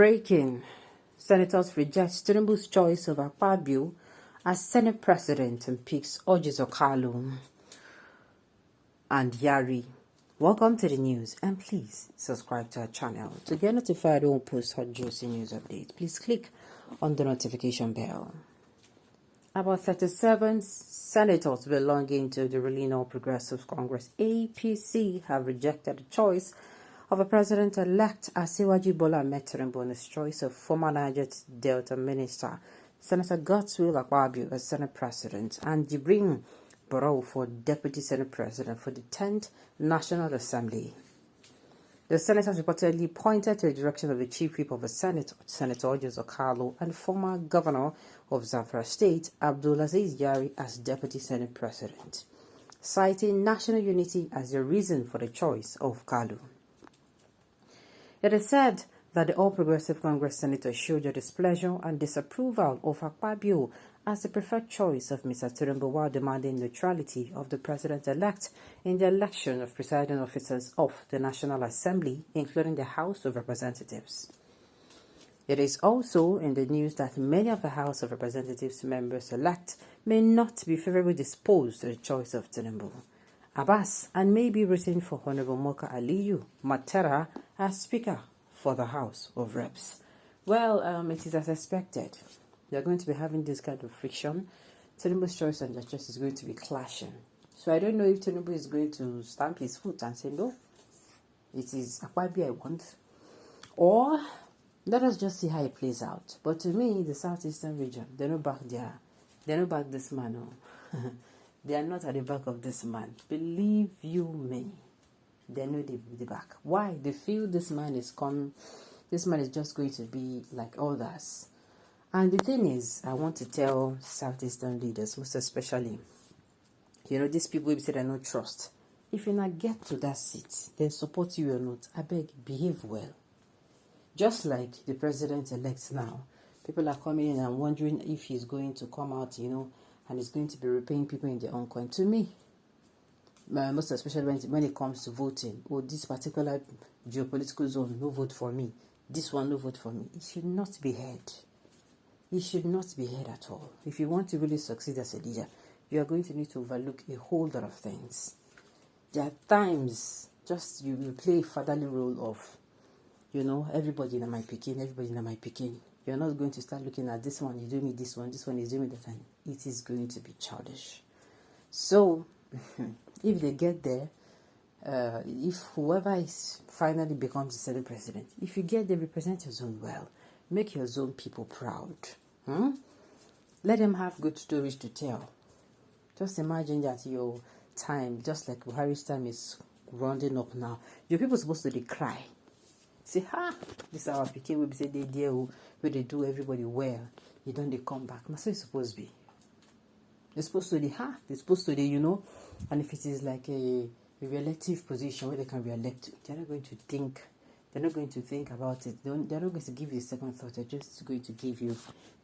Breaking. Senators reject Tinubu'S choice of Akpabio as Senate President and picks Urji Kalu and Yari. Welcome to the news, and please subscribe to our channel. To get notified when we post hot juicy news updates, please click on the notification bell. About 37 senators belonging to the ruling All Progressives Congress (APC) have rejected the choice of a president-elect Asiwaju Bola Ahmed Tinubu's choice of former Niger Delta Minister Senator Godswill Akpabio as Senate President and Jibrin Barrow for Deputy Senate President for the 10th National Assembly. The senators reportedly pointed to the direction of the Chief Whip of the Senate, Senator Uzor Kalu, and former Governor of Zamfara State, Abdulaziz Yari, as Deputy Senate President, citing national unity as the reason for the choice of Kalu. It is said that the All Progressive Congress senators showed their displeasure and disapproval of Akpabio as the preferred choice of Mr. Tinubu while demanding neutrality of the president-elect in the election of presiding officers of the National Assembly, including the House of Representatives. It is also in the news that many of the House of Representatives members-elect may not be favorably disposed to the choice of Tinubu Abbas and may be rooting for Honorable Moka Aliyu Matera as Speaker for the House of Reps. Well, it is as expected. They are going to be having this kind of friction. Tinubu's choice and their choice is going to be clashing. So I don't know if Tinubu is going to stamp his foot and say, no, it is Akpabio I want. Or let us just see how it plays out. But to me, the southeastern region, they don't back this man. No. They are not at the back of this man. Believe you me. They know the back. Why? They feel this man is coming. This man is just going to be like others. And the thing is, I want to tell southeastern leaders, most especially, these people who say they don't trust. If you not get to that seat, then support you or not, I beg, behave well. Just like the president-elect now, people are coming in and wondering if he's going to come out, and he's going to be repaying people in their own coin. To me, most especially when it comes to voting, this particular geopolitical zone, no vote for me. This one, no vote for me. It should not be heard. It should not be heard at all. If you want to really succeed as a leader, you are going to need to overlook a whole lot of things. There are times just you will play a fatherly role of, everybody in my picking. You're not going to start looking at this one, you do me this one is doing me that, and it is going to be childish. So, if they get there, if whoever is finally becomes the Senate President, if you get there, represent your zone well. Make your zone people proud. Let them have good stories to tell. Just imagine that your time, just like Buhari's time is rounding up now, your people are supposed to cry. Say, this is our PK, we say they deal where they do everybody well. You don't they come back. That's what it's supposed to be. They're supposed to they're supposed to and if it is like a relative position where they can re-elect, they're not going to think about it. They're not going to give you a second thought. They're just going to give you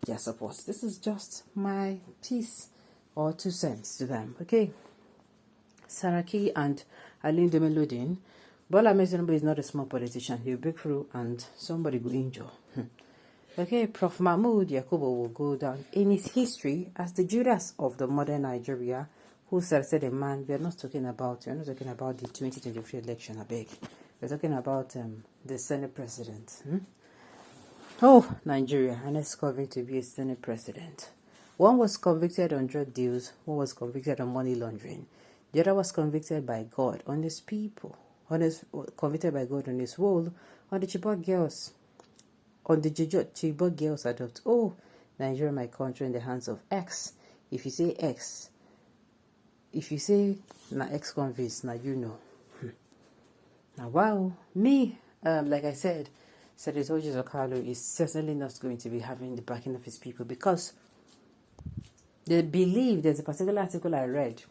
their support. This is just my piece or 2 cents to them. Okay. Saraki and Aline Demelodin. Bola Ahmed Tinubu is not a small politician. He'll break through and somebody will injure. Okay, Prof. Mahmoud Yakubu will go down in his history as the Judas of the modern Nigeria who said a man, we're not talking about the 2023 election, I beg. We're talking about the Senate President. Oh, Nigeria, and it's going to be a Senate President. One was convicted on drug deals, one was convicted on money laundering. The other was convicted by God on his people. Convicted by God on his role on the Chibok girls. On the Chibok girls adopt. Oh, Nigeria, my country, in the hands of X. If you say X, if you say na ex-convicts, now you know. Now, wow, me, like I said, Senator Uzor Kalu is certainly not going to be having the backing of his people because they believe there's a particular article I read.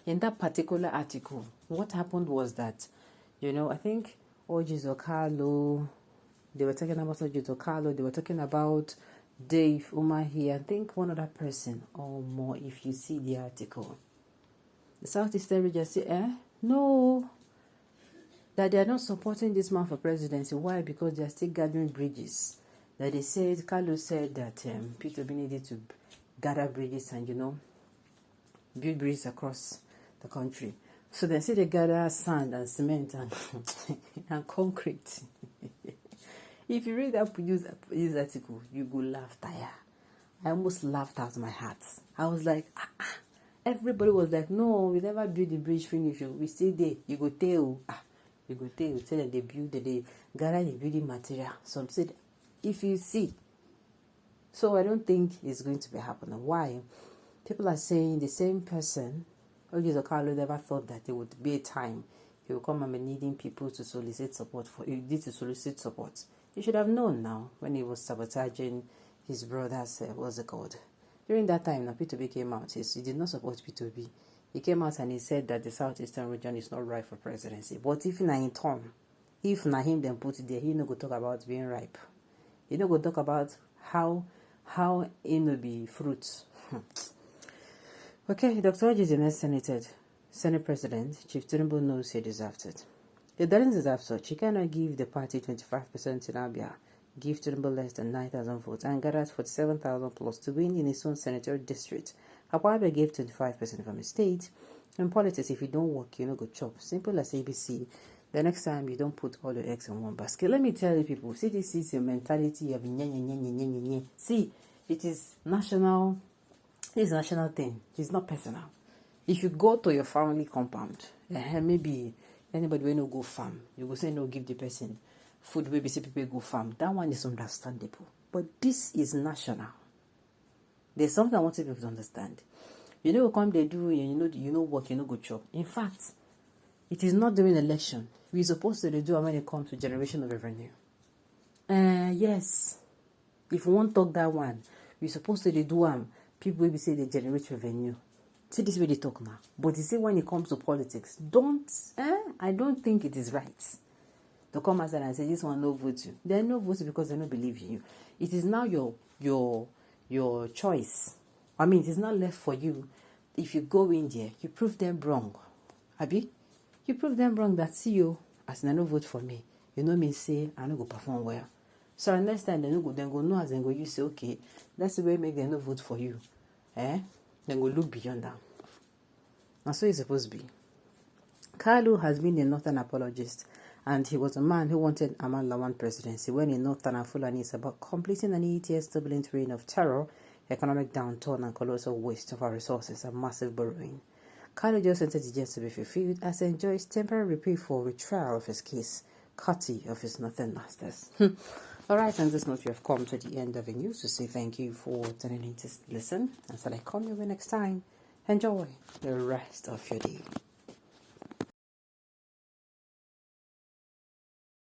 In that particular article, what happened was that, I think Uzor Kalu, they were talking about Uzor Kalu, they were talking about Dave Umahi, I think one other person or more, if you see the article. The Southeastern region say, no, that they are not supporting this man for presidency. Why? Because they are still gathering bridges. That they said, Kalu said that P2B needed to gather bridges and, build bridges across the country. So they say they gather sand and cement and, and concrete. If you read that this article, you go laugh tire. I almost laughed out of my heart. I was like, everybody was like, no, we never build the bridge finish. We stay there. You go tell. You go tell. Say that they build, they gather the building material. Some said, if you see. So I don't think it's going to be happening. Why? People are saying the same person, Urji Kalu, never thought that there would be a time he will come and be needing people to solicit support for. He did to solicit support. You should have known now when he was sabotaging his brother's, what's it called? During that time, now P2B came out. He did not support P2B. He came out and he said that the southeastern region is not right for presidency. But if na in turn, if na him then put it there, he no go talk about being ripe. He no go talk about how it will be fruits. Okay, Dr. Urji is the next Senate President. Chief Tinubu knows he deserves it. He doesn't deserve such. He cannot give the party 25% in Abia, give Tinubu less than 9,000 votes, and gathers 47,000 plus to win in his own senatorial district. Akpabio gave 25% from his state. In politics, if you don't work, you no go chop. Simple as ABC. The next time, you don't put all your eggs in one basket. Let me tell you people, see, this is a mentality of nye. See, it is national. This is a national thing. It's not personal. If you go to your family compound, maybe anybody will no go farm, you go say no, give the person food, maybe say people go farm. That one is understandable. But this is national. There's something I want people to understand. You know, come they do, you know work, you know go chop. In fact, it is not during election. We're supposed to do when it comes to generation of revenue. Yes. If you want to talk that one, we're supposed to do people will say they generate revenue. See, this way they talk now. But you see, when it comes to politics, I don't think it is right to come outside and say this one no vote you. They no vote because they don't believe in you. It is now your choice. I mean, it is not left for you. If you go in there, you prove them wrong. Abi, you prove them wrong that see you as they no vote for me. You know me say I no go perform well. So next time they go know as they go you say okay, that's the way make them no vote for you. Then go look beyond that. And so it's supposed to be. Kalu has been a northern apologist, and he was a man who wanted Aman Lawan presidency when in northern Fulani is about completing an 8 years turbulent reign of terror, economic downturn, and colossal waste of our resources and massive borrowing. Kalu just wanted the judge to be fulfilled as he enjoys temporary reprieve for retrial of his case, courtesy of his northern masters. Alright, on this note, we have come to the end of the news. To say thank you for tuning in to listen. Until I come your way next time, enjoy the rest of your day.